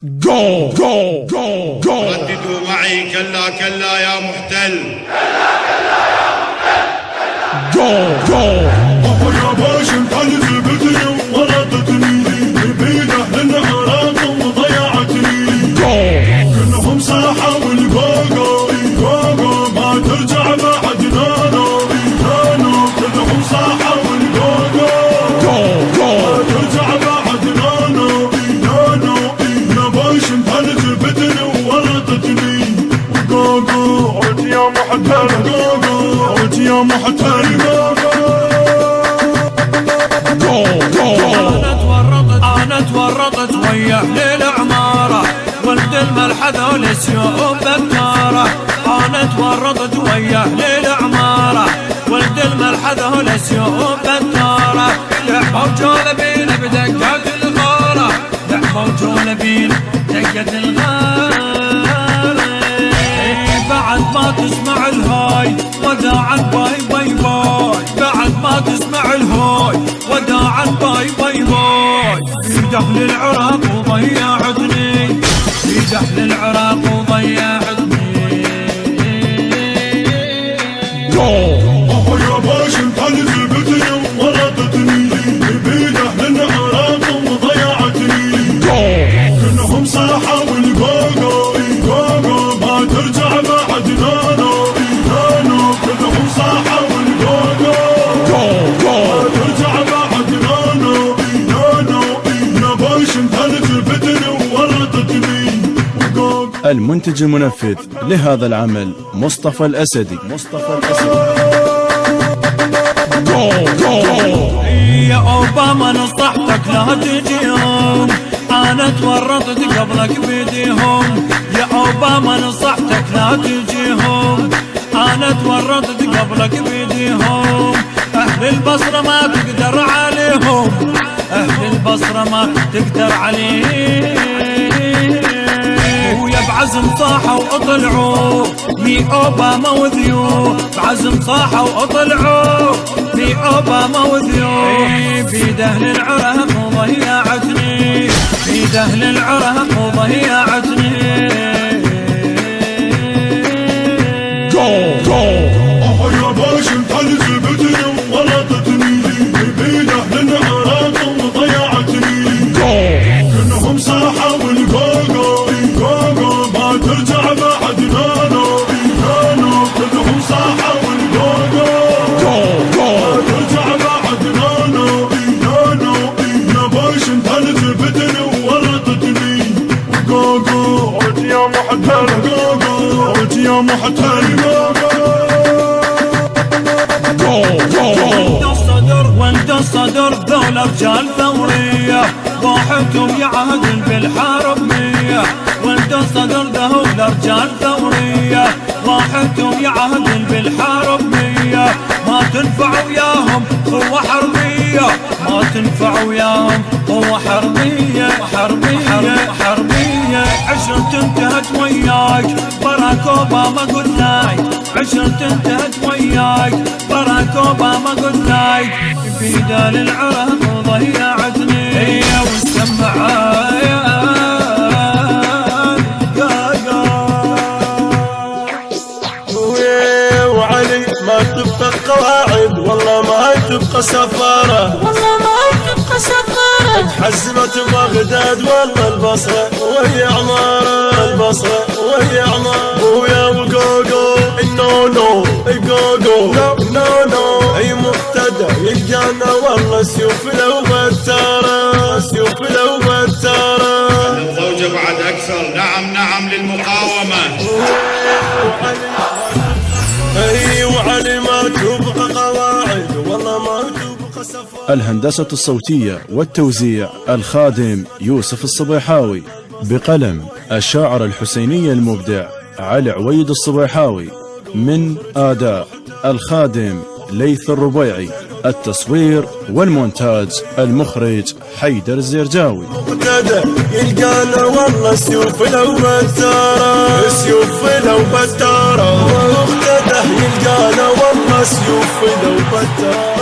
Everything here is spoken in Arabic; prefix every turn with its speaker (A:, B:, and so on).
A: جو جو جو جو
B: رددوا معي كلا كلا يا محتل.
A: كلا كلا يا محتل. جو جو
C: يا باش انت اللي جبتني وورطتني بيد اهل العراق وضيعتني. كلهم صاحوا والقوقو قوقو ما ترجع بعد نانو نانو. كلهم صاحوا والقوقو ما ترجع بعد نانو نانو. يا باش انت اللي جبتني وورطتني وقوقو عد يا محتل. قوقو عد يا محتل.
D: أنا تورطت ويا أهل العمارة ولد الملح ذول سيوف بكارة. أنا تورطت ويا أهل العمارة ولد الملح ذول سيوف بكارة. لعبوا جولبين بدقات الغارة. لعبوا جولبين بدقات الغارة. بعد ما تسمع الهاي وداعا باي باي باي. بعد ما تسمع الهاي وداعا باي باي باي. في دخل العراق وضيعتني. في دخل العراق وضيعتني.
C: يا باش انت اللي جبتني وورطتني بيد اهل العراق وضيعتني. كلهم صاحوا والقوقو قوقو ما ترجع بعد نانو نانو. كلهم صاحوا والقوقو ما ترجع بعد نانو نانو. يا باش انت اللي جبتني وورطتني.
E: المنتج المنفذ لهذا العمل مصطفى الأسدي.
D: يا أوباما نصحتك لا تجيهم. أنا تورطت قبلك بيديهم. يا أوباما نصحتك لا تجيهم. أنا تورطت قبلك بيديهم. أهل البصرة ما تقدر عليهم. أهل البصرة ما تقدر عليهم. ويا بعزم صاحوا وطلعوا مي أوباما وذيو. بعزم صاحوا وطلعوا مي أوباما وذيو. بيد أهل العراق وضيعتني. بيد أهل العراق وضيعتني.
C: يا باش انت اللي جبتني وورطتني بيد اهل العراق وضيعتني. كلهم صاحوا والقوقو قوقو ما ترجع بعد نانو نانو. كلهم صاحوا والقوقو ما ترجع بعد نانو نانو. يا باش انت اللي جبتني وورطتني قوقو عد يا محتل. قوقو عد يا محتل.
D: وانت الصدر ذولا رجال ثورية ضاحكوا يعهد بالحرب مية. وانت الصدر ذولا رجال ثورية ضاحكوا يعهد بالحرب مية. ما تنفع وياهم قوة حربية. ما تنفع وياهم قوة حربية. حربية. عشرة انتهت وياك باراك اوباما قلت لايك. عشرة انتهت وياك باراك اوباما قلت لايك. في دال العراق وضيعتني. هي والسماعات
C: وعلي ما تبقى قواعد والله ما تبقى سفارة.
F: والله ما تبقى سفارة.
C: اتحزمت بغداد والله البصرة وهي عمارة. البصرة وهي عمارة. ويا وقوقو نو نو قوقو نو نو. اي مقتدى يلقانا والله سيوف لو بتارة. سيوف لو بتارة.
B: الزوجة بعد أكثر. نعم نعم للمقاومة.
C: اي وعلي ما تبقى قواعد والله ما تبقى سفارة.
E: الهندسة الصوتية والتوزيع الخادم يوسف الصبيحاوي. بقلم الشاعر الحسيني المبدع علي عويد الصبيحاوي. من آداء الخادم ليث الربيعي. التصوير والمونتاج المخرج حيدر الزرجاوي.
C: مقتدى يلقانا والله سيوف لو بتارة. سيوف لو بتارة. مقتدى يلقانا والله سيوف لو بتارة.